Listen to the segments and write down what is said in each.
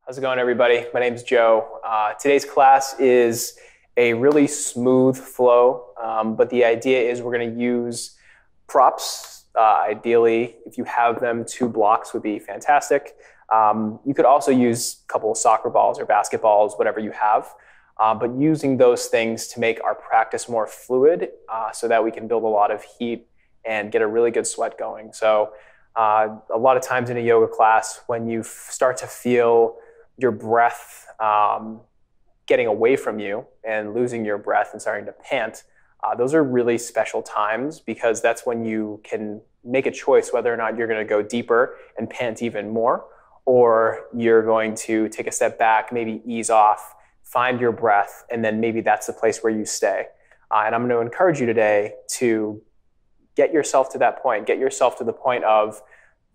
How's it going, everybody? My name's Joe. Today's class is a really smooth flow, but the idea is we're going to use props. Ideally, if you have them, 2 blocks would be fantastic. You could also use a couple of soccer balls or basketballs, whatever you have, but using those things to make our practice more fluid so that we can build a lot of heat and get a really good sweat going. So a lot of times in a yoga class, when you start to feel your breath getting away from you and losing your breath and starting to pant, those are really special times because that's when you can make a choice whether or not you're going to go deeper and pant even more, or you're going to take a step back, maybe ease off, find your breath, and then maybe that's the place where you stay. And I'm going to encourage you today to get yourself to that point, get yourself to the point of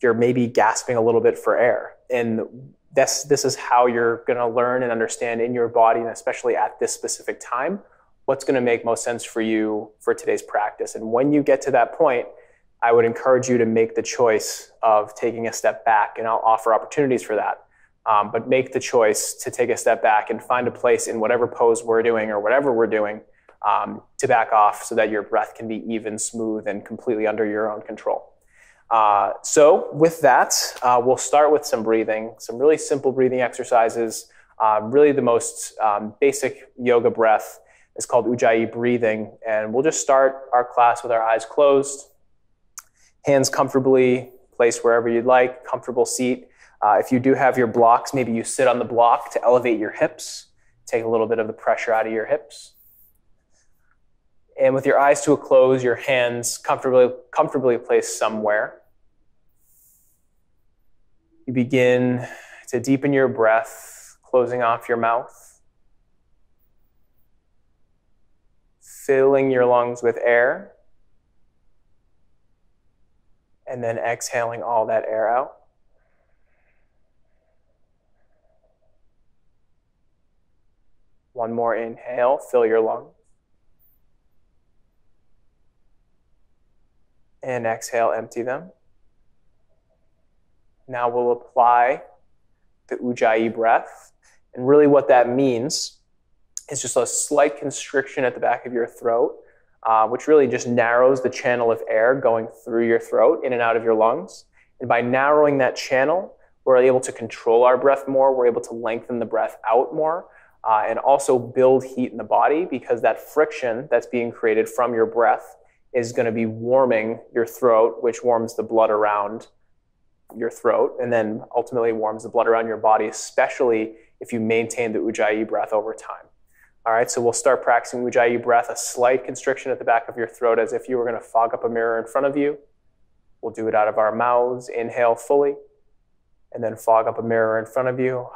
you're maybe gasping a little bit for air. And this is how you're going to learn and understand in your body, and especially at this specific time, what's going to make most sense for you for today's practice. And when you get to that point, I would encourage you to make the choice of taking a step back, and I'll offer opportunities for that. But make the choice to take a step back and find a place in whatever pose we're doing or whatever we're doing to back off so that your breath can be even, smooth, and completely under your own control. So with that, we'll start with some breathing, some really simple breathing exercises. Really the most basic yoga breath is called Ujjayi Breathing. And we'll just start our class with our eyes closed, hands comfortably placed wherever you'd like, comfortable seat. If you do have your blocks, maybe you sit on the block to elevate your hips, take a little bit of the pressure out of your hips. And with your eyes to a close, your hands comfortably placed somewhere. You begin to deepen your breath, closing off your mouth, filling your lungs with air, and then exhaling all that air out. One more inhale, fill your lungs. And exhale, empty them. Now we'll apply the Ujjayi breath. And really what that means is just a slight constriction at the back of your throat, which really just narrows the channel of air going through your throat, in and out of your lungs. And by narrowing that channel, we're able to control our breath more. We're able to lengthen the breath out more, and also build heat in the body, because that friction that's being created from your breath is going to be warming your throat, which warms the blood around your throat, and then ultimately warms the blood around your body, especially if you maintain the Ujjayi breath over time. All right, so we'll start practicing Ujjayi breath, a slight constriction at the back of your throat as if you were going to fog up a mirror in front of you. We'll do it out of our mouths. Inhale fully, and then fog up a mirror in front of you.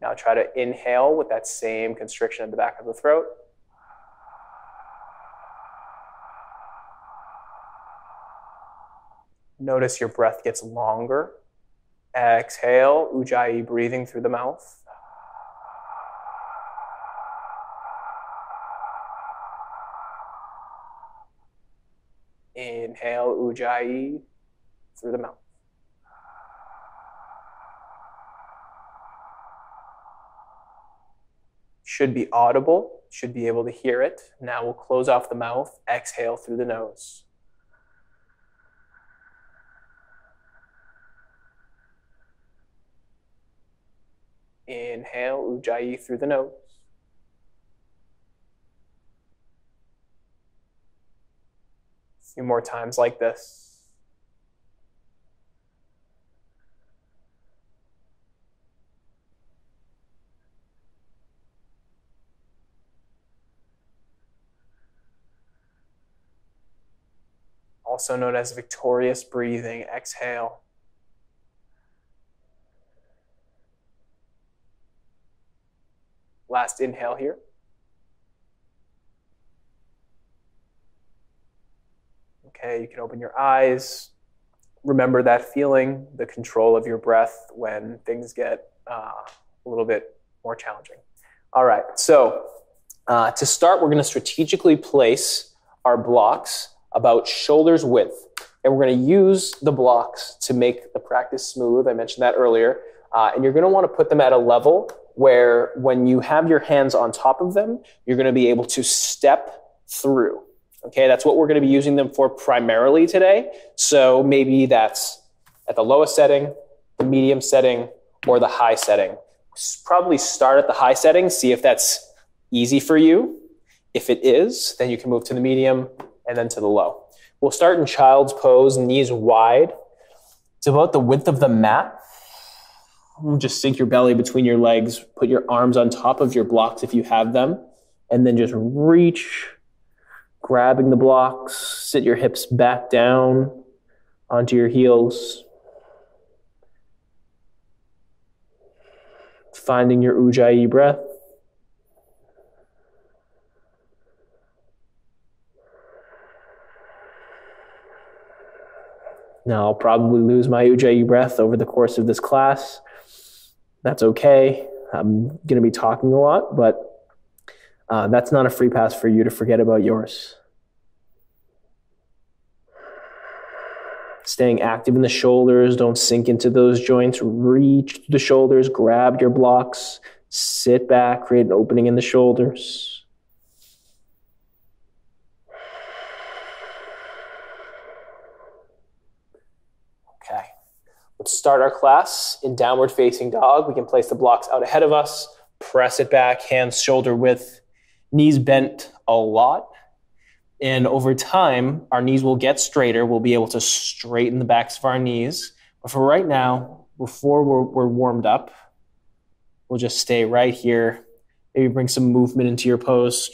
Now try to inhale with that same constriction at the back of the throat. Notice your breath gets longer. Exhale, Ujjayi breathing through the mouth. Inhale, Ujjayi through the mouth. Should be audible, should be able to hear it. Now we'll close off the mouth, exhale through the nose. Inhale, Ujjayi through the nose. A few more times like this. Also known as victorious breathing. Exhale. Last inhale here. Okay, you can open your eyes. Remember that feeling, the control of your breath when things get a little bit more challenging. All right, so to start, we're going to strategically place our blocks about shoulders width And we're going to use the blocks to make the practice smooth. I mentioned that earlier. And you're going to want to put them at a level where when you have your hands on top of them, you're going to be able to step through. Okay, that's what we're going to be using them for primarily today. So maybe that's at the lowest setting, the medium setting, or the high setting. Probably start at the high setting, see if that's easy for you. If it is, then you can move to the medium and then to the low. We'll start in child's pose, knees wide. It's about the width of the mat. Just sink your belly between your legs, put your arms on top of your blocks if you have them, and then just reach, grabbing the blocks, sit your hips back down onto your heels. Finding your Ujjayi breath. Now I'll probably lose my Ujjayi breath over the course of this class. That's okay. I'm going to be talking a lot, but that's not a free pass for you to forget about yours. Staying active in the shoulders, don't sink into those joints. Reach the shoulders, grab your blocks, sit back, create an opening in the shoulders. Okay, let's start our class in downward facing dog. We can place the blocks out ahead of us, press it back, hands shoulder width, knees bent a lot. And over time, our knees will get straighter. We'll be able to straighten the backs of our knees. But for right now, before we're warmed up, we'll just stay right here. Maybe bring some movement into your pose,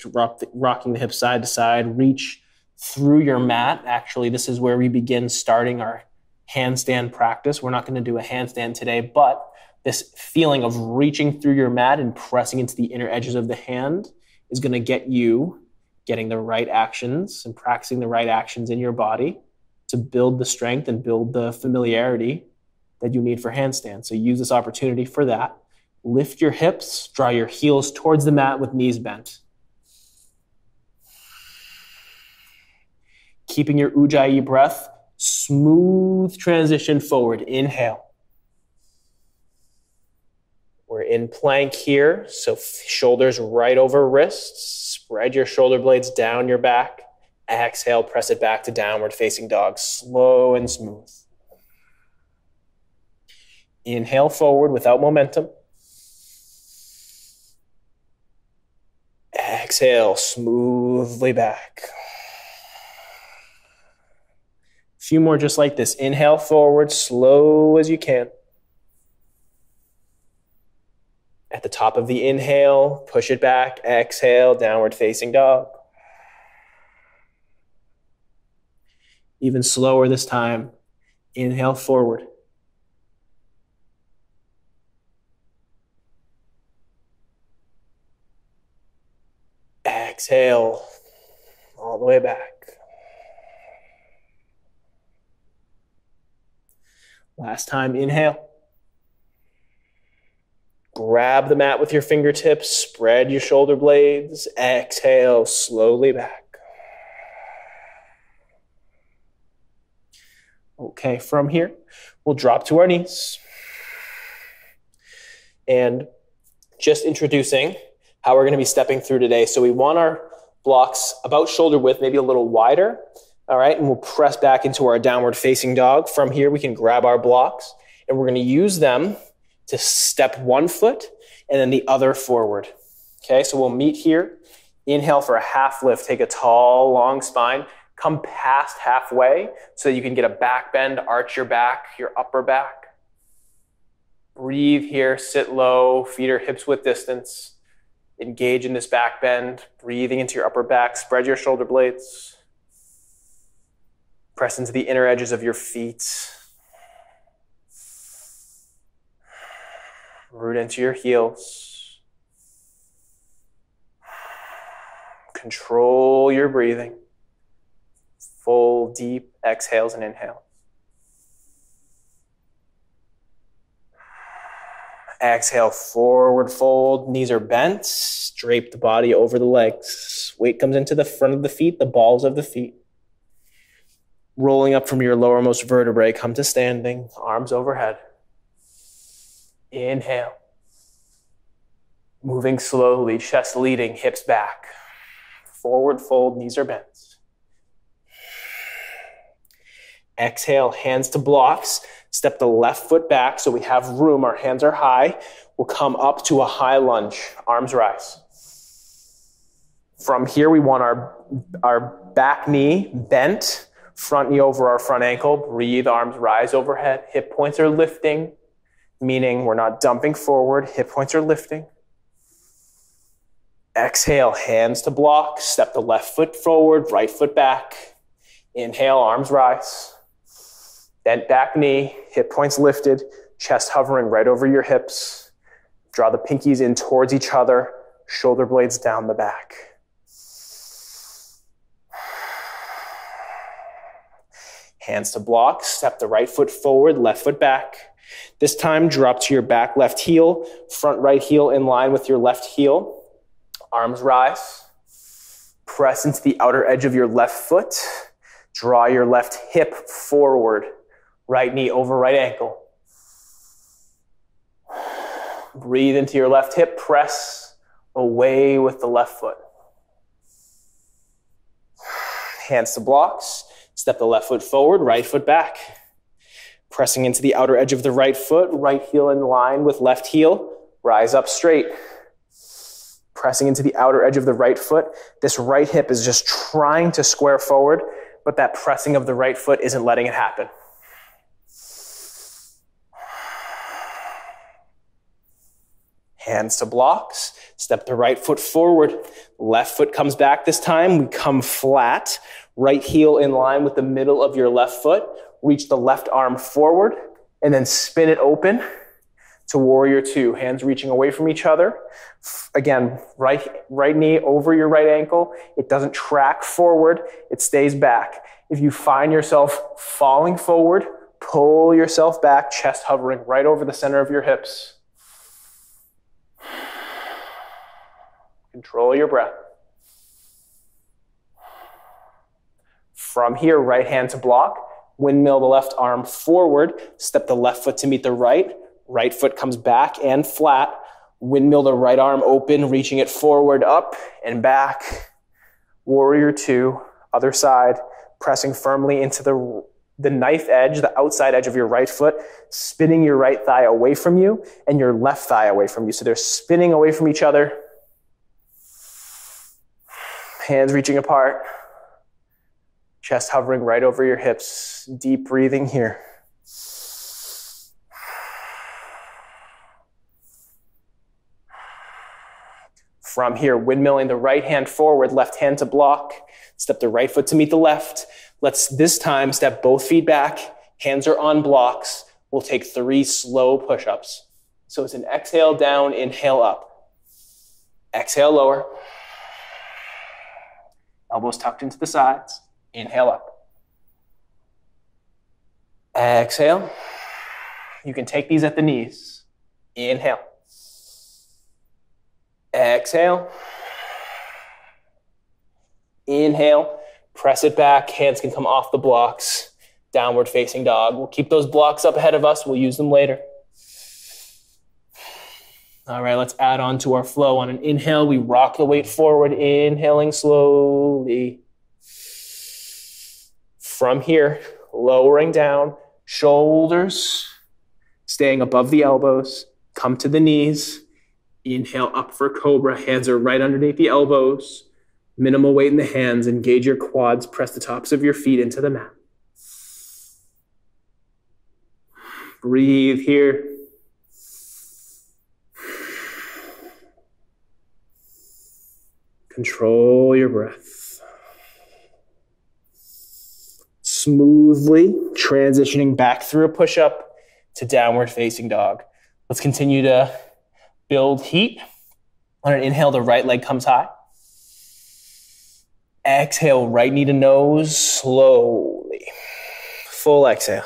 rocking the hips side to side. Reach through your mat. Actually, this is where we begin starting our handstand practice. We're not going to do a handstand today, but this feeling of reaching through your mat and pressing into the inner edges of the hand is going to get you getting the right actions and practicing the right actions in your body to build the strength and build the familiarity that you need for handstand. So use this opportunity for that. Lift your hips, draw your heels towards the mat with knees bent. Keeping your Ujjayi breath, smooth transition forward. Inhale. We're in plank here, so shoulders right over wrists. Spread your shoulder blades down your back. Exhale, press it back to downward facing dog. Slow and smooth. Inhale forward without momentum. Exhale, smoothly back. A few more just like this. Inhale forward, slow as you can. At the top of the inhale, push it back. Exhale, downward facing dog. Even slower this time. Inhale forward. Exhale all the way back. Last time, inhale. Grab the mat with your fingertips, spread your shoulder blades, exhale slowly back. Okay, from here, we'll drop to our knees. And just introducing how we're going to be stepping through today. So we want our blocks about shoulder width, maybe a little wider. All right, and we'll press back into our downward facing dog. From here, we can grab our blocks, and we're going to use them to step one foot and then the other forward. Okay, so we'll meet here. Inhale for a half lift. Take a tall, long spine. Come past halfway so that you can get a back bend, arch your back, your upper back. Breathe here, sit low, feet are hips width distance. Engage in this back bend, breathing into your upper back. Spread your shoulder blades. Press into the inner edges of your feet. Root into your heels. Control your breathing. Full, deep exhales and inhales. Exhale, forward fold. Knees are bent. Drape the body over the legs. Weight comes into the front of the feet, the balls of the feet. Rolling up from your lowermost vertebrae, come to standing, arms overhead. Inhale. Moving slowly, chest leading, hips back. Forward fold, knees are bent. Exhale, hands to blocks. Step the left foot back so we have room. Our hands are high. We'll come up to a high lunge. Arms rise. From here, we want our back knee bent, front knee over our front ankle. Breathe, arms rise overhead. Hip points are lifting, meaning we're not dumping forward. Hip points are lifting. Exhale, hands to block. Step the left foot forward, right foot back. Inhale, arms rise. Bent back knee, hip points lifted, chest hovering right over your hips. Draw the pinkies in towards each other, shoulder blades down the back. Hands to block, step the right foot forward, left foot back. This time, drop to your back left heel, front right heel in line with your left heel. Arms rise. Press into the outer edge of your left foot. Draw your left hip forward. Right knee over right ankle. Breathe into your left hip. Press away with the left foot. Hands to blocks. Step the left foot forward, right foot back. Pressing into the outer edge of the right foot. Right heel in line with left heel. Rise up straight. Pressing into the outer edge of the right foot. This right hip is just trying to square forward, but that pressing of the right foot isn't letting it happen. Hands to blocks. Step the right foot forward. Left foot comes back this time. We come flat. Right heel in line with the middle of your left foot. Reach the left arm forward and then spin it open to warrior two. Hands reaching away from each other. Again, right knee over your right ankle. It doesn't track forward. It stays back. If you find yourself falling forward, pull yourself back, chest hovering right over the center of your hips. Control your breath. From here, right hand to block. Windmill the left arm forward. Step the left foot to meet the right. Right foot comes back and flat. Windmill the right arm open, reaching it forward, up and back. Warrior two, other side. Pressing firmly into the knife edge, the outside edge of your right foot. Spinning your right thigh away from you and your left thigh away from you. So they're spinning away from each other. Hands reaching apart. Chest hovering right over your hips. Deep breathing here. From here, windmilling the right hand forward, left hand to block. Step the right foot to meet the left. Let's this time step both feet back. Hands are on blocks. We'll take 3 slow push-ups. So it's an exhale down, inhale up. Exhale lower. Elbows tucked into the sides. Inhale up. Exhale. You can take these at the knees. Inhale. Exhale. Inhale. Press it back. Hands can come off the blocks. Downward facing dog. We'll keep those blocks up ahead of us. We'll use them later. All right, let's add on to our flow. On an inhale, we rock the weight forward, inhaling slowly. From here, lowering down, shoulders, staying above the elbows, come to the knees. Inhale up for cobra, hands are right underneath the elbows. Minimal weight in the hands, engage your quads, press the tops of your feet into the mat. Breathe here. Control your breath. Smoothly transitioning back through a push-up to downward facing dog. Let's continue to build heat. On an inhale, the right leg comes high. Exhale, right knee to nose, slowly. Full exhale.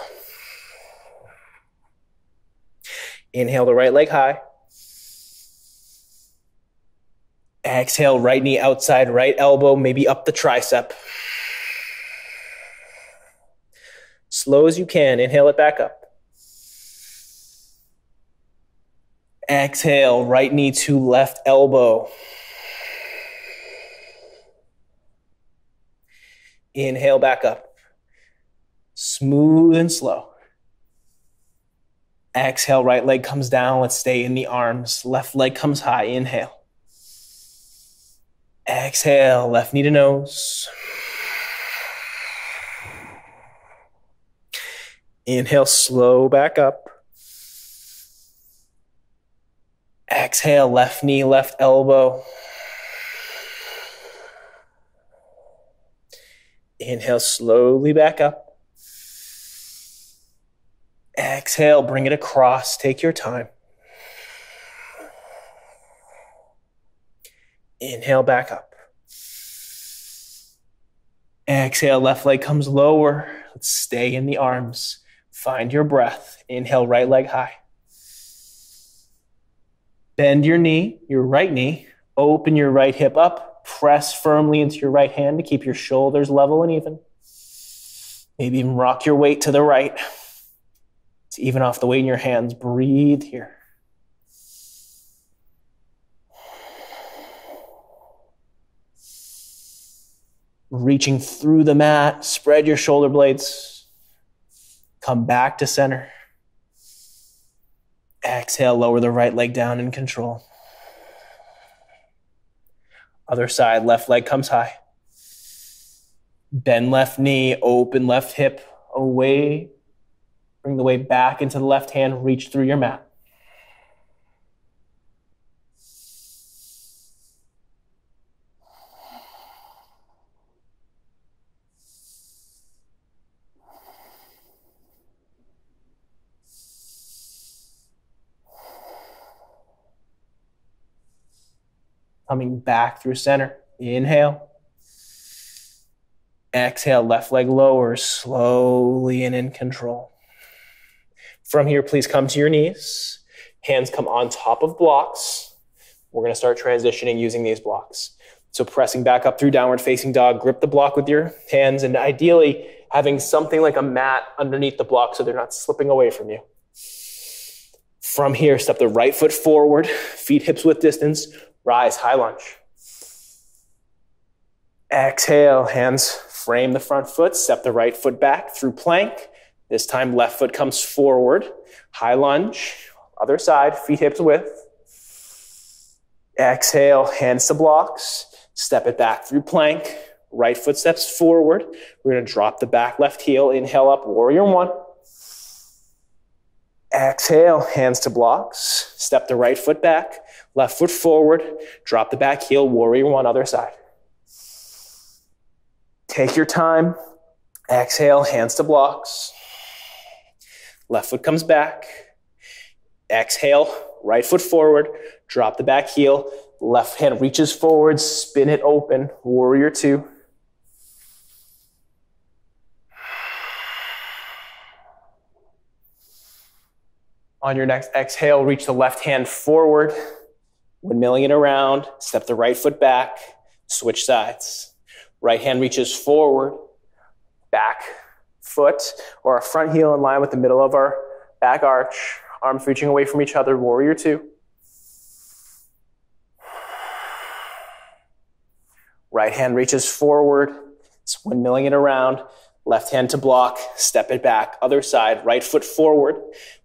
Inhale the right leg high. Exhale, right knee outside, right elbow, maybe up the tricep. Slow as you can, inhale it back up. Exhale, right knee to left elbow. Inhale back up. Smooth and slow. Exhale, right leg comes down. Let's stay in the arms. Left leg comes high. Inhale. Exhale, left knee to nose. Inhale, slow back up. Exhale, left knee, left elbow. Inhale, slowly back up. Exhale, bring it across. Take your time. Inhale, back up. Exhale, left leg comes lower. Let's stay in the arms. Find your breath. Inhale, right leg high. Bend your knee, your right knee. Open your right hip up. Press firmly into your right hand to keep your shoulders level and even. Maybe even rock your weight to the right to even off the weight in your hands. Breathe here. Reaching through the mat, spread your shoulder blades. Come back to center. Exhale, lower the right leg down in control. Other side, left leg comes high. Bend left knee, open left hip away. Bring the weight back into the left hand, reach through your mat. Coming back through center. Inhale. Exhale, left leg lowers slowly and in control. From here, please come to your knees. Hands come on top of blocks. We're going to start transitioning using these blocks. So pressing back up through downward facing dog, grip the block with your hands, and ideally having something like a mat underneath the block so they're not slipping away from you. From here, step the right foot forward, feet hips width distance, rise, high lunge. Exhale, hands frame the front foot, step the right foot back through plank. This time, left foot comes forward, high lunge, other side, feet hips width. Exhale, hands to blocks, step it back through plank, right foot steps forward. We're gonna drop the back left heel, inhale up, warrior one. Exhale, hands to blocks, step the right foot back, left foot forward, drop the back heel, warrior one, other side. Take your time. Exhale, hands to blocks. Left foot comes back. Exhale, right foot forward, drop the back heel, left hand reaches forward, spin it open, warrior two. On your next exhale, reach the left hand forward, windmilling it around, step the right foot back, switch sides. Right hand reaches forward, back foot or our front heel in line with the middle of our back arch, arms reaching away from each other, warrior two. Right hand reaches forward, it's windmilling it around, left hand to block, step it back, other side, right foot forward.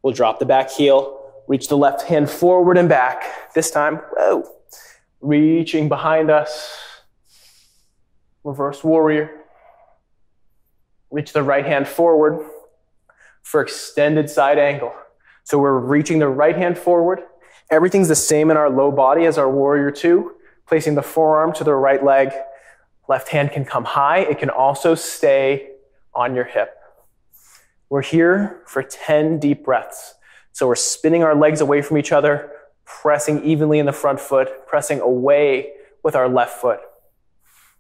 We'll drop the back heel, reach the left hand forward and back. This time, whoa, reaching behind us. Reverse warrior. Reach the right hand forward for extended side angle. So we're reaching the right hand forward. Everything's the same in our low body as our warrior two. Placing the forearm to the right leg. Left hand can come high. It can also stay on your hip. We're here for 10 deep breaths. So we're spinning our legs away from each other, pressing evenly in the front foot, pressing away with our left foot.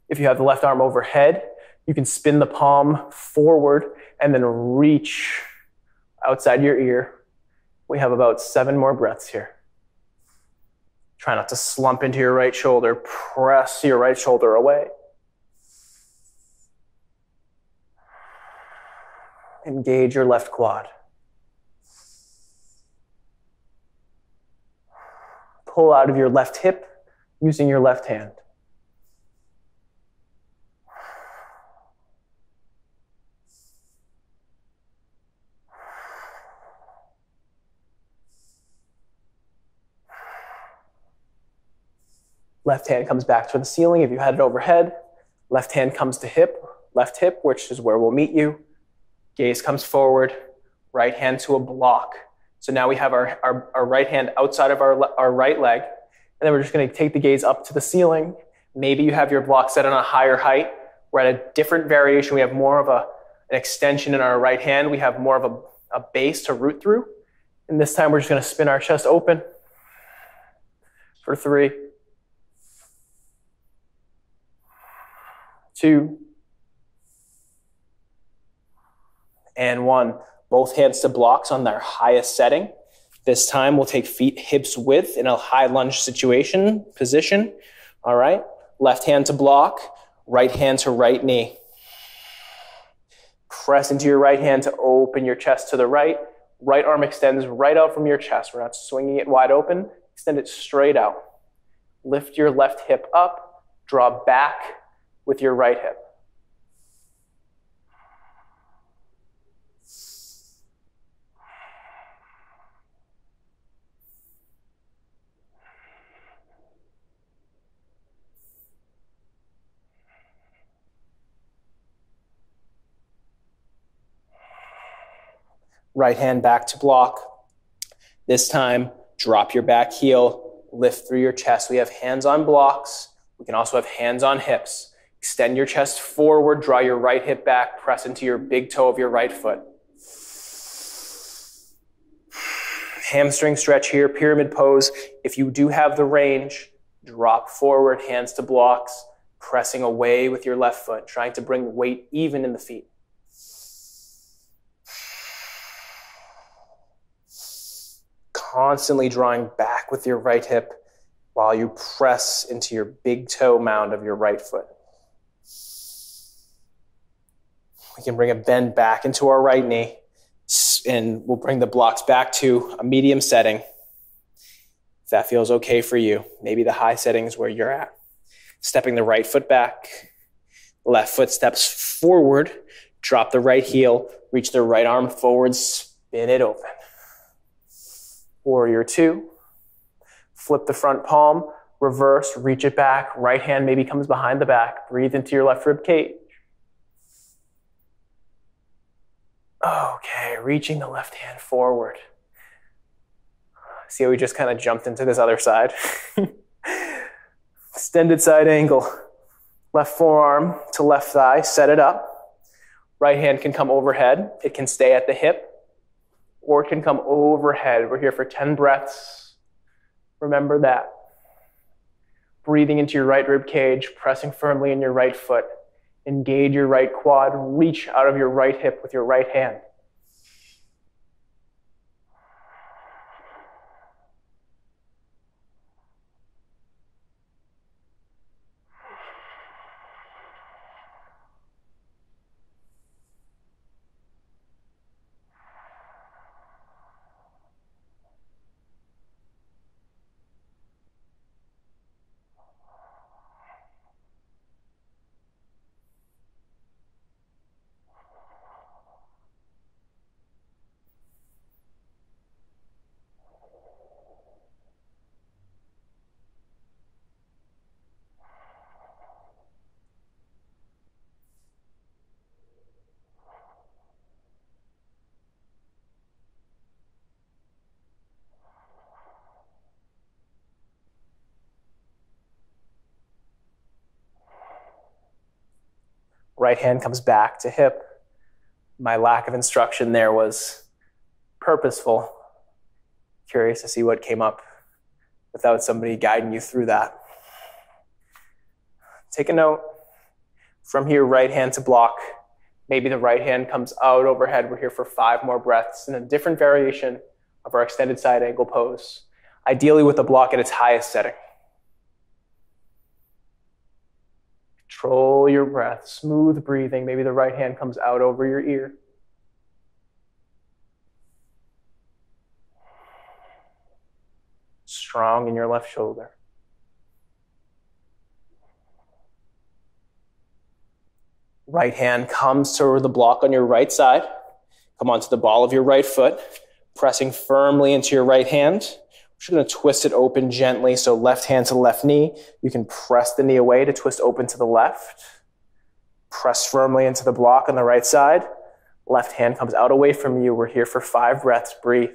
If you have the left arm overhead, you can spin the palm forward and then reach outside your ear. We have about 7 more breaths here. Try not to slump into your right shoulder. Press your right shoulder away. Engage your left quad. Pull out of your left hip using your left hand. Left hand comes back to the ceiling if you had it overhead. Left hand comes to hip, left hip, which is where we'll meet you. Gaze comes forward, right hand to a block. So now we have our right hand outside of our right leg, and then we're just gonna take the gaze up to the ceiling. Maybe you have your block set on a higher height. We're at a different variation. We have more of an extension in our right hand. We have more of a base to root through. And this time we're just gonna spin our chest open for 3, 2, and 1. Both hands to blocks on their highest setting. This time we'll take feet hips width in a high lunge position. All right. Left hand to block, right hand to right knee. Press into your right hand to open your chest to the right. Right arm extends right out from your chest. We're not swinging it wide open. Extend it straight out. Lift your left hip up. Draw back with your right hip. Right hand back to block. This time, drop your back heel, lift through your chest. We have hands on blocks. We can also have hands on hips. Extend your chest forward, draw your right hip back, press into your big toe of your right foot. Hamstring stretch here, pyramid pose. If you do have the range, drop forward, hands to blocks, pressing away with your left foot, trying to bring weight even in the feet. Constantly drawing back with your right hip while you press into your big toe mound of your right foot. We can bring a bend back into our right knee, and we'll bring the blocks back to a medium setting. If that feels okay for you, maybe the high setting is where you're at. Stepping the right foot back, left foot steps forward, drop the right heel, reach the right arm forward, spin it open. Warrior 2, flip the front palm, reverse, reach it back, right hand maybe comes behind the back, breathe into your left rib cage. Okay, reaching the left hand forward. See how we just kind of jumped into this other side? Extended side angle. Left forearm to left thigh, set it up. Right hand can come overhead. It can stay at the hip, or it can come overhead. We're here for 10 breaths. Remember that. Breathing into your right rib cage, pressing firmly in your right foot. Engage your right quad, reach out of your right hip with your right hand. Right hand comes back to hip. My lack of instruction there was purposeful. Curious to see what came up without somebody guiding you through that. Take a note. From here, right hand to block. Maybe the right hand comes out overhead. We're here for 5 more breaths in a different variation of our extended side angle pose. Ideally with the block at its highest setting. Control your breath, smooth breathing. Maybe the right hand comes out over your ear. Strong in your left shoulder. Right hand comes to the block on your right side. Come onto the ball of your right foot, pressing firmly into your right hand. We're just going to twist it open gently. So left hand to left knee. You can press the knee away to twist open to the left. Press firmly into the block on the right side. Left hand comes out away from you. We're here for 5 breaths. Breathe.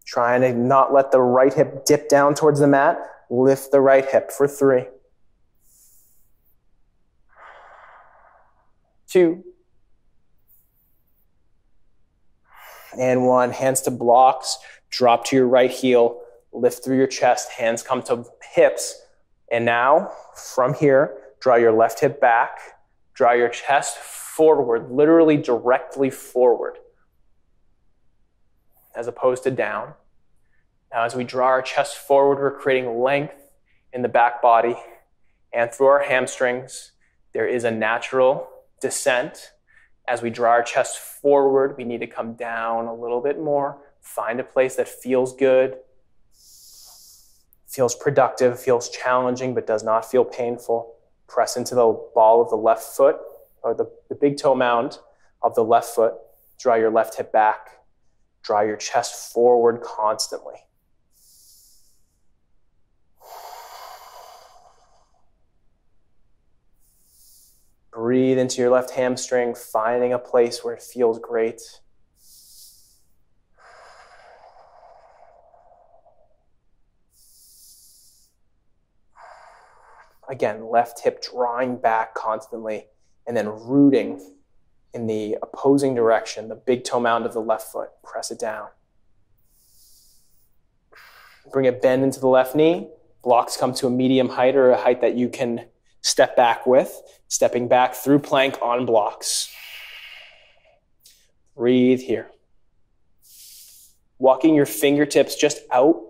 Trying to not let the right hip dip down towards the mat. Lift the right hip for 3. 2. And 1. Hands to blocks. Drop to your right heel. Lift through your chest. Hands come to hips. And now, from here, draw your left hip back. Draw your chest forward, literally directly forward, as opposed to down. Now, as we draw our chest forward, we're creating length in the back body and through our hamstrings. There is a natural descent. As we draw our chest forward, we need to come down a little bit more. Find a place that feels good, feels productive, feels challenging, but does not feel painful. Press into the ball of the left foot, or the big toe mound of the left foot. Draw your left hip back. Draw your chest forward constantly. Breathe into your left hamstring, finding a place where it feels great. Again, left hip drawing back constantly and then rooting in the opposing direction, the big toe mound of the left foot. Press it down. Bring a bend into the left knee. Blocks come to a medium height or a height that you can step back with. Stepping back through plank on blocks. Breathe here. Walking your fingertips just out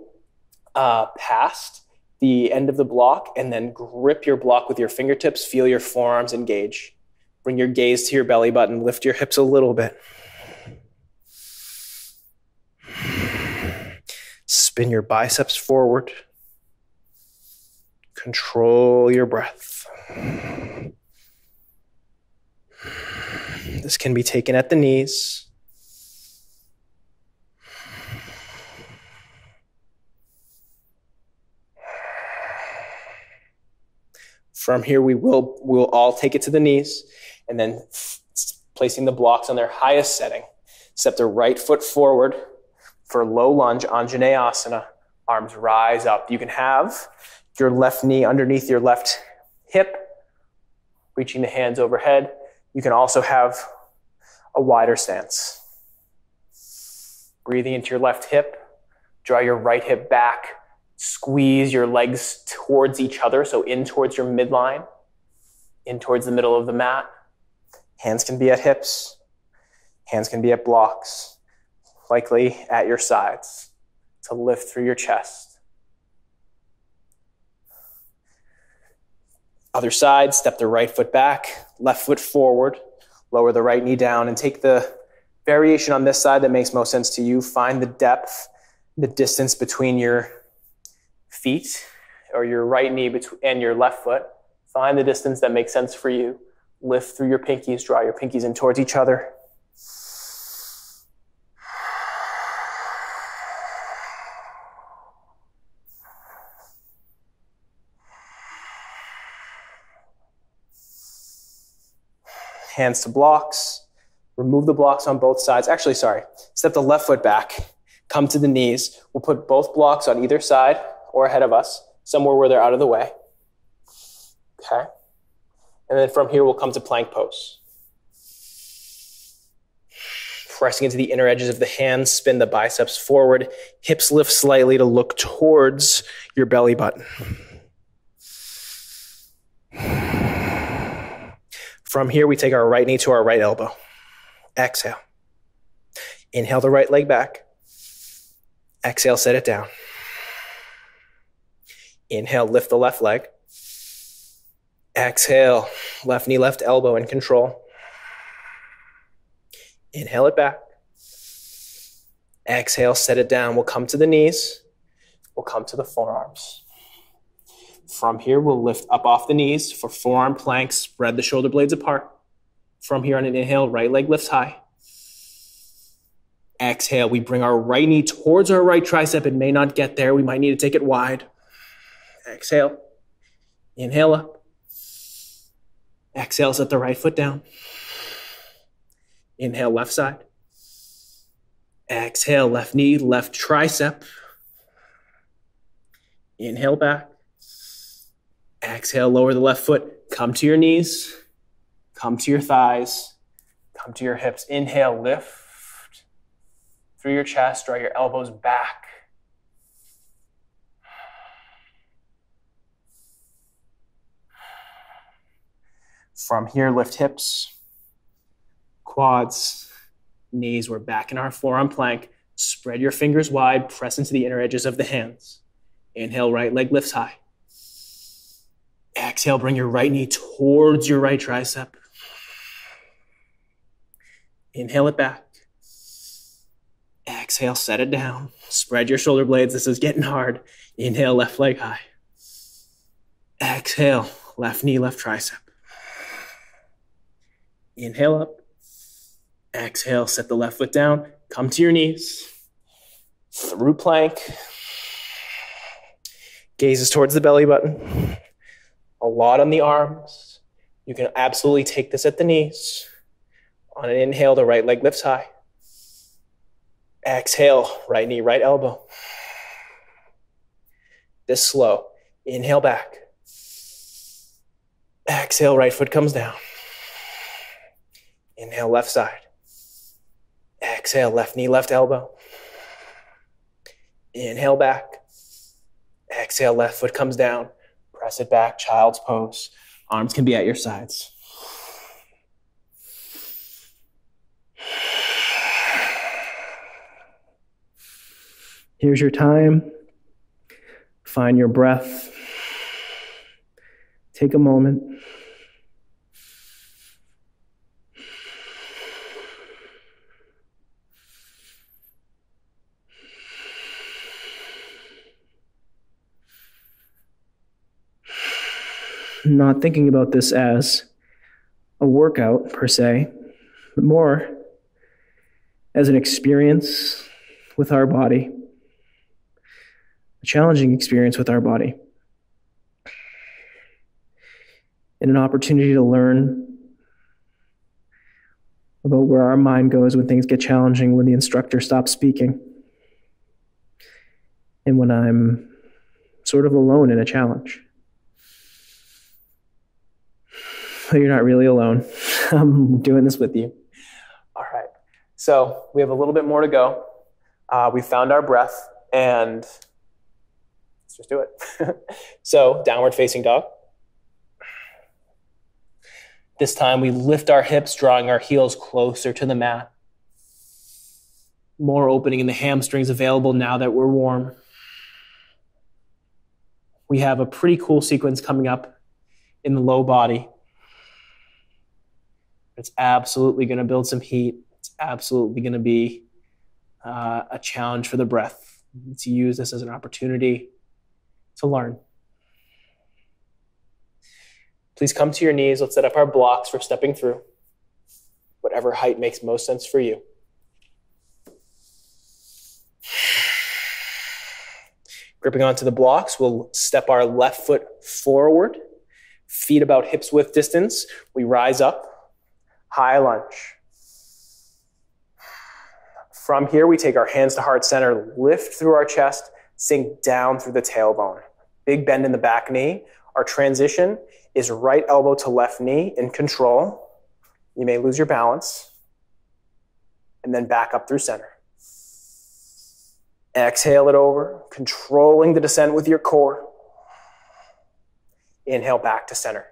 past the end of the block and then grip your block with your fingertips. Feel your forearms engage. Bring your gaze to your belly button. Lift your hips a little bit. Spin your biceps forward. Control your breath. This can be taken at the knees. From here, we'll all take it to the knees, and then placing the blocks on their highest setting. Step the right foot forward for low lunge, Anjaneyasana. Arms rise up. You can have your left knee underneath your left hip, reaching the hands overhead. You can also have a wider stance. Breathing into your left hip. Draw your right hip back. Squeeze your legs towards each other, so in towards your midline, in towards the middle of the mat. Hands can be at hips. Hands can be at blocks, likely at your sides to lift through your chest. Other side, step the right foot back, left foot forward, lower the right knee down, and take the variation on this side that makes most sense to you. Find the depth, the distance between your feet or your right knee and your left foot. Find the distance that makes sense for you. Lift through your pinkies, draw your pinkies in towards each other. Hands to blocks. Remove the blocks on both sides. Actually, sorry. Step the left foot back. Come to the knees. We'll put both blocks on either side or ahead of us, somewhere where they're out of the way. Okay? And then from here, we'll come to plank pose. Pressing into the inner edges of the hands, spin the biceps forward. Hips lift slightly to look towards your belly button. From here, we take our right knee to our right elbow. Exhale. Inhale the right leg back. Exhale, set it down. Inhale, lift the left leg. Exhale, left knee, left elbow in control. Inhale it back. Exhale, set it down. We'll come to the knees. We'll come to the forearms. From here, we'll lift up off the knees for forearm planks. Spread the shoulder blades apart. From here on an inhale, right leg lifts high. Exhale, we bring our right knee towards our right tricep. It may not get there. We might need to take it wide. Exhale. Inhale up. Exhale, set the right foot down. Inhale, left side. Exhale, left knee, left tricep. Inhale back. Exhale, lower the left foot. Come to your knees. Come to your thighs. Come to your hips. Inhale, lift through your chest. Draw your elbows back. From here, lift hips, quads, knees. We're back in our forearm plank. Spread your fingers wide. Press into the inner edges of the hands. Inhale, right leg lifts high. Exhale, bring your right knee towards your right tricep. Inhale it back. Exhale, set it down. Spread your shoulder blades. This is getting hard. Inhale, left leg high. Exhale, left knee, left tricep. Inhale up. Exhale, set the left foot down. Come to your knees. Through plank. Gazes towards the belly button. A lot on the arms. You can absolutely take this at the knees. On an inhale, the right leg lifts high. Exhale, right knee, right elbow. This slow. Inhale back. Exhale, right foot comes down. Inhale, left side. Exhale, left knee, left elbow. Inhale back. Exhale, left foot comes down. Press it back, child's pose. Arms can be at your sides. Here's your time. Find your breath. Take a moment. Not thinking about this as a workout per se, but more as an experience with our body, a challenging experience with our body, and an opportunity to learn about where our mind goes when things get challenging, when the instructor stops speaking, and when I'm sort of alone in a challenge. You're not really alone. I'm doing this with you. All right. So we have a little bit more to go. We found our breath, and let's just do it. So downward facing dog. This time we lift our hips, drawing our heels closer to the mat. More opening in the hamstrings available now that we're warm. We have a pretty cool sequence coming up in the low body. It's absolutely going to build some heat. It's absolutely going to be a challenge for the breath. To use this as an opportunity to learn. Please come to your knees. Let's set up our blocks for stepping through. Whatever height makes most sense for you. Gripping onto the blocks, we'll step our left foot forward. Feet about hips width distance. We rise up. High lunge. From here, we take our hands to heart center, lift through our chest, sink down through the tailbone. Big bend in the back knee. Our transition is right elbow to left knee in control. You may lose your balance. And then back up through center. Exhale it over, controlling the descent with your core. Inhale back to center.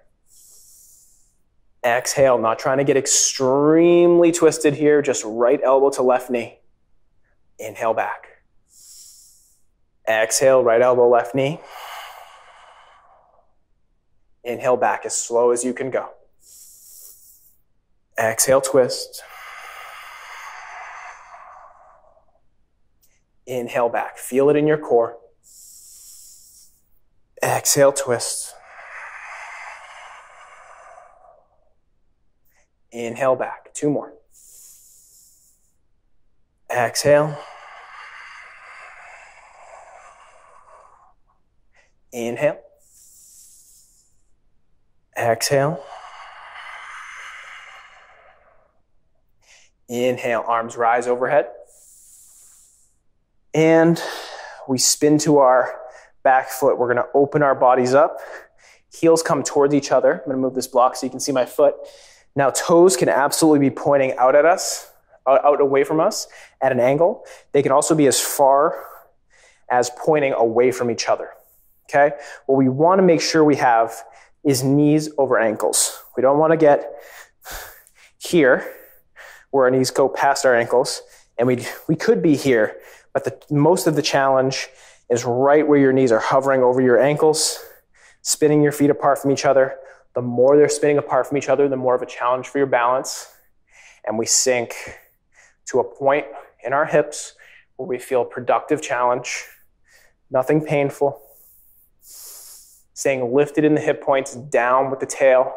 Exhale, not trying to get extremely twisted here, just right elbow to left knee. Inhale back. Exhale, right elbow, left knee. Inhale back as slow as you can go. Exhale, twist. Inhale back. Feel it in your core. Exhale, twist. Inhale back. 2 more. Exhale. Inhale. Exhale. Inhale, arms rise overhead. And we spin to our back foot. We're going to open our bodies up. Heels come towards each other. I'm going to move this block so you can see my foot. Now, toes can absolutely be pointing out at us, out away from us at an angle. They can also be as far as pointing away from each other. Okay? What we want to make sure we have is knees over ankles. We don't want to get here where our knees go past our ankles, and we could be here, but most of the challenge is right where your knees are hovering over your ankles, spinning your feet apart from each other. The more they're spinning apart from each other, the more of a challenge for your balance. And we sink to a point in our hips where we feel productive challenge, nothing painful. Staying lifted in the hip points, down with the tail.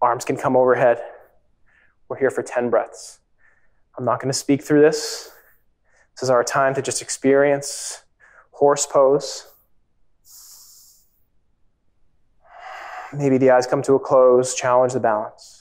Arms can come overhead. We're here for 10 breaths. I'm not going to speak through this. This is our time to just experience horse pose. Maybe the eyes come to a close, challenge the balance.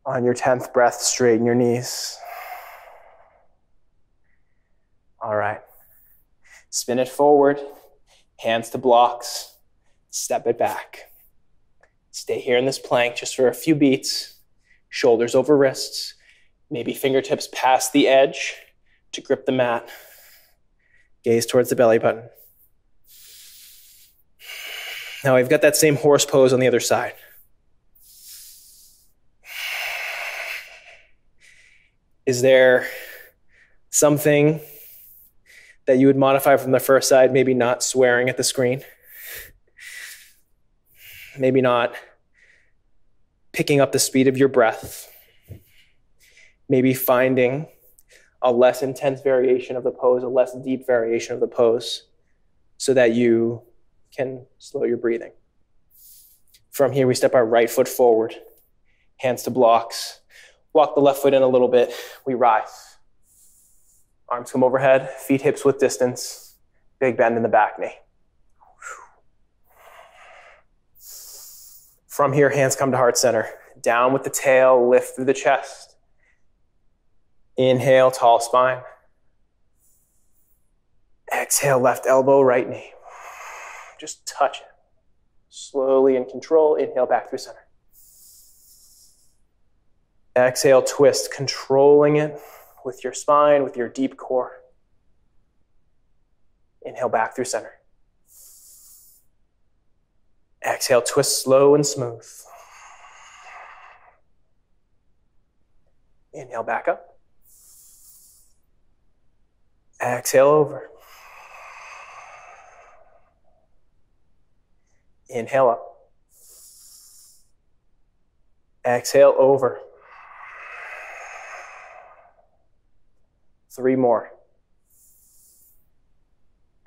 On your 10th breath, straighten your knees. All right. Spin it forward, hands to blocks, step it back. Stay here in this plank just for a few beats, shoulders over wrists, maybe fingertips past the edge to grip the mat. Gaze towards the belly button. Now we've got that same horse pose on the other side. Is there something that you would modify from the first side? Maybe not swearing at the screen. Maybe not picking up the speed of your breath. Maybe finding a less intense variation of the pose, a less deep variation of the pose, so that you can slow your breathing. From here, we step our right foot forward, hands to blocks. Walk the left foot in a little bit. We rise. Arms come overhead, feet hips width distance. Big bend in the back knee. From here, hands come to heart center. Down with the tail, lift through the chest. Inhale, tall spine. Exhale, left elbow, right knee. Just touch it. Slowly in control, inhale back through center. Exhale, twist, controlling it with your spine, with your deep core. Inhale back through center. Exhale, twist slow and smooth. Inhale back up. Exhale over. Inhale up. Exhale over. 3 more.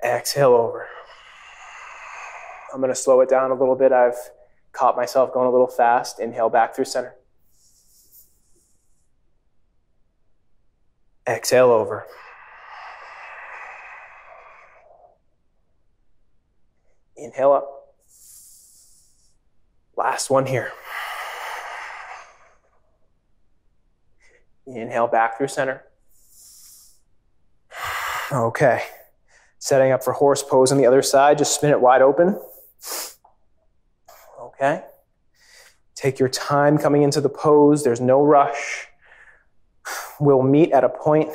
Exhale over. I'm going to slow it down a little bit. I've caught myself going a little fast. Inhale back through center. Exhale over. Inhale up. Last one here. Inhale back through center. Okay. Setting up for horse pose on the other side. Just spin it wide open. Okay. Take your time coming into the pose. There's no rush. We'll meet at a point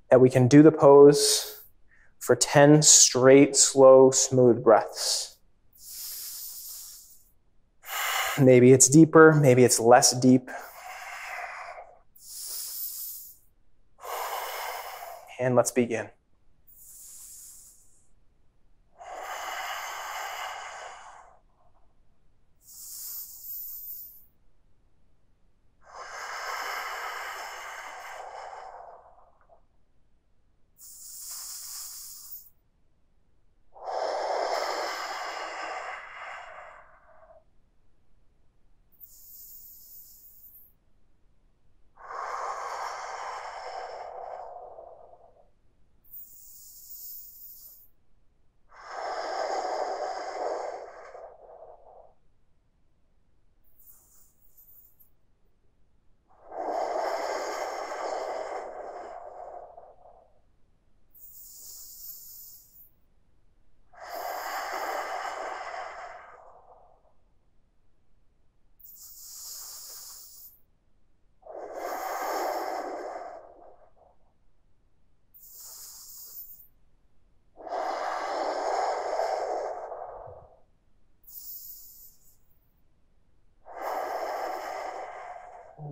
that we can do the pose for 10 straight, slow, smooth breaths. Maybe it's deeper, maybe it's less deep. And let's begin.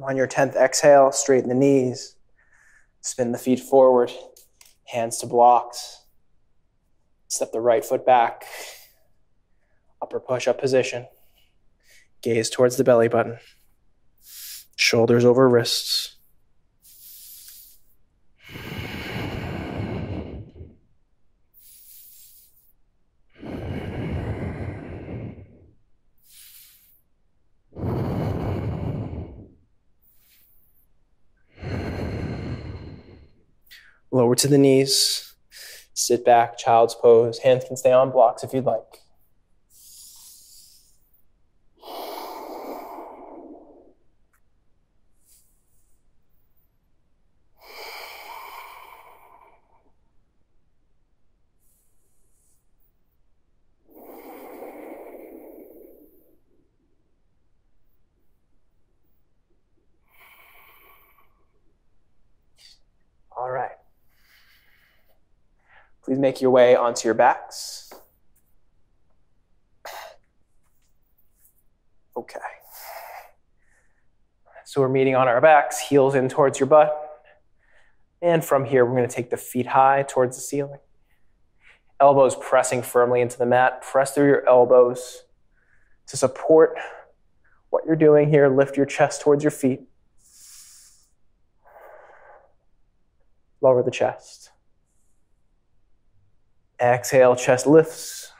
On your 10th exhale, straighten the knees. Spin the feet forward, hands to blocks. Step the right foot back. Upper push-up position. Gaze towards the belly button. Shoulders over wrists. Lower to the knees, sit back, child's pose. Hands can stay on blocks if you'd like. All right. Please make your way onto your backs. Okay. So we're meeting on our backs, heels in towards your butt. And from here, we're going to take the feet high towards the ceiling. Elbows pressing firmly into the mat. Press through your elbows to support what you're doing here. Lift your chest towards your feet. Lower the chest. Exhale, chest lifts.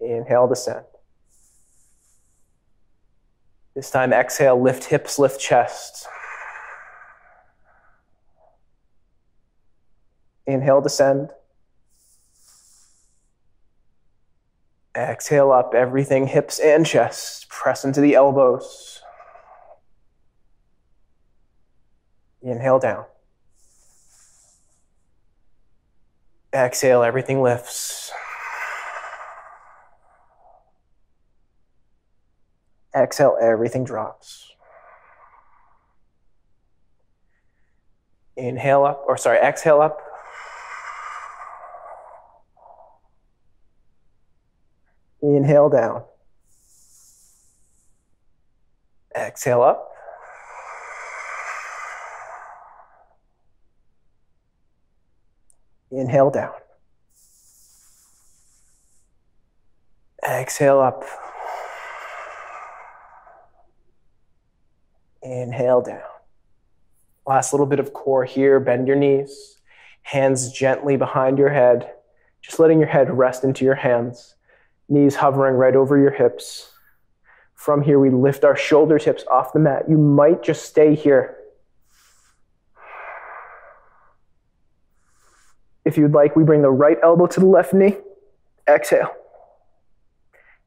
Inhale, descend. This time, exhale, lift hips, lift chest. Inhale, descend. Exhale up, everything, hips and chest. Press into the elbows. Inhale down. Exhale, everything lifts. Exhale, everything drops. Exhale up. Inhale down. Exhale up. Inhale down. Exhale up. Inhale down. Last little bit of core here. Bend your knees. Hands gently behind your head. Just letting your head rest into your hands. Knees hovering right over your hips. From here, we lift our shoulder tips off the mat. You might just stay here. If you'd like, we bring the right elbow to the left knee. Exhale.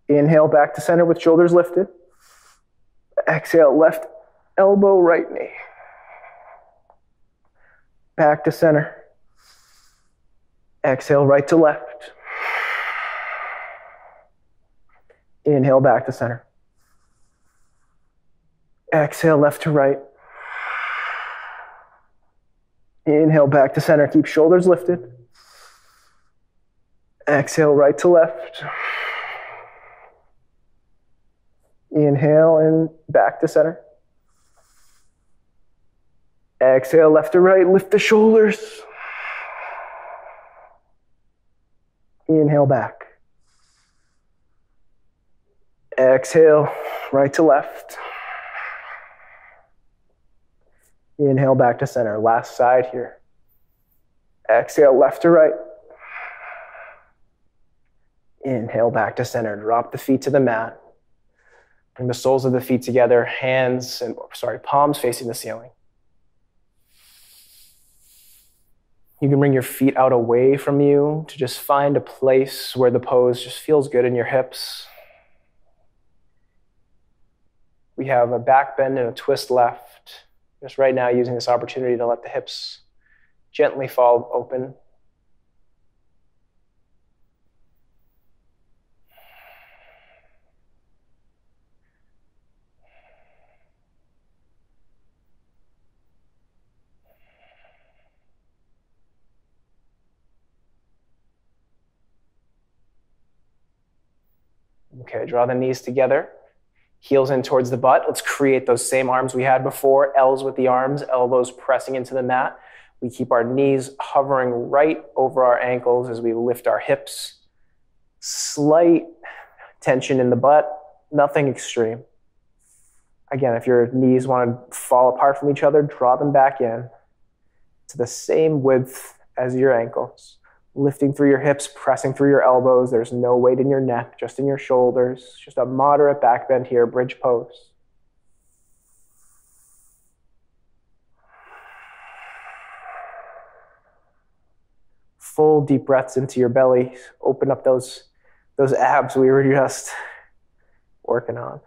Inhale back to center with shoulders lifted. Exhale, left elbow, right knee. Back to center. Exhale, right to left. Inhale, back to center. Exhale, left to right. Inhale, back to center. Keep shoulders lifted. Exhale, right to left. Inhale and back to center. Exhale, left to right. Lift the shoulders. Inhale, back. Exhale, right to left. Inhale, back to center. Last side here. Exhale, left to right. Inhale, back to center. Drop the feet to the mat. Bring the soles of the feet together, palms facing the ceiling. You can bring your feet out away from you to just find a place where the pose just feels good in your hips. We have a back bend and a twist left. Just right now using this opportunity to let the hips gently fall open. Okay, draw the knees together. Heels in towards the butt. Let's create those same arms we had before. L's with the arms, elbows pressing into the mat. We keep our knees hovering right over our ankles as we lift our hips. Slight tension in the butt, nothing extreme. Again, if your knees want to fall apart from each other, draw them back in to the same width as your ankles. Lifting through your hips, pressing through your elbows. There's no weight in your neck, just in your shoulders. Just a moderate back bend here, bridge pose. Full deep breaths into your belly. Open up those abs we were just working on.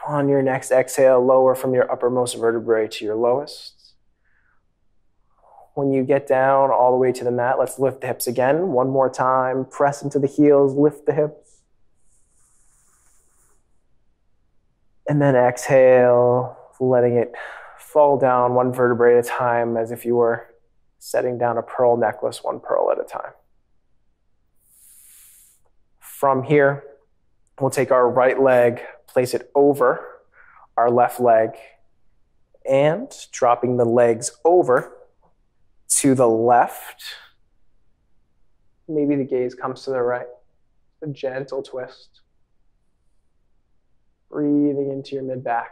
On your next exhale, lower from your uppermost vertebrae to your lowest. When you get down all the way to the mat, let's lift the hips again. One more time. Press into the heels, lift the hips. And then exhale, letting it fall down one vertebrae at a time as if you were setting down a pearl necklace, one pearl at a time. From here, we'll take our right leg, place it over our left leg, and dropping the legs over to the left. Maybe the gaze comes to the right. A gentle twist. Breathing into your mid-back.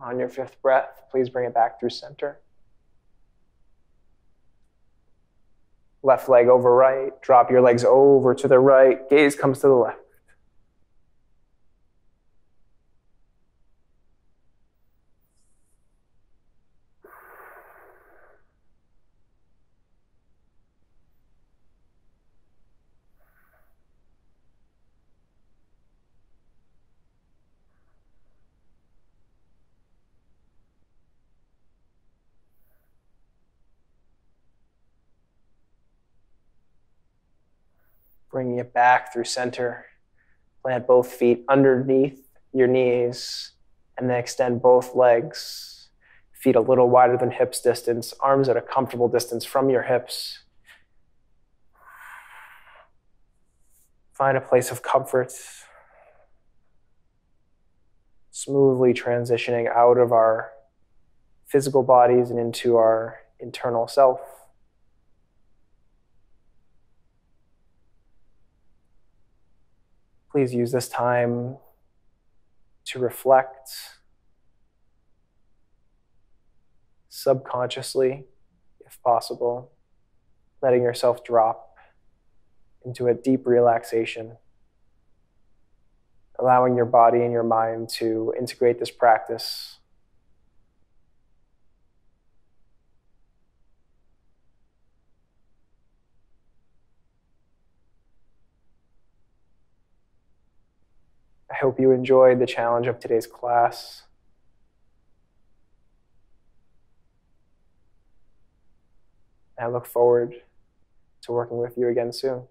On your fifth breath, please bring it back through center. Left leg over right. Drop your legs over to the right. Gaze comes to the left. Bringing it back through center. Plant both feet underneath your knees and then extend both legs. Feet a little wider than hips distance, arms at a comfortable distance from your hips. Find a place of comfort. smoothly transitioning out of our physical bodies and into our internal self. Please use this time to reflect subconsciously, if possible, letting yourself drop into a deep relaxation, allowing your body and your mind to integrate this practice. I hope you enjoyed the challenge of today's class. I look forward to working with you again soon.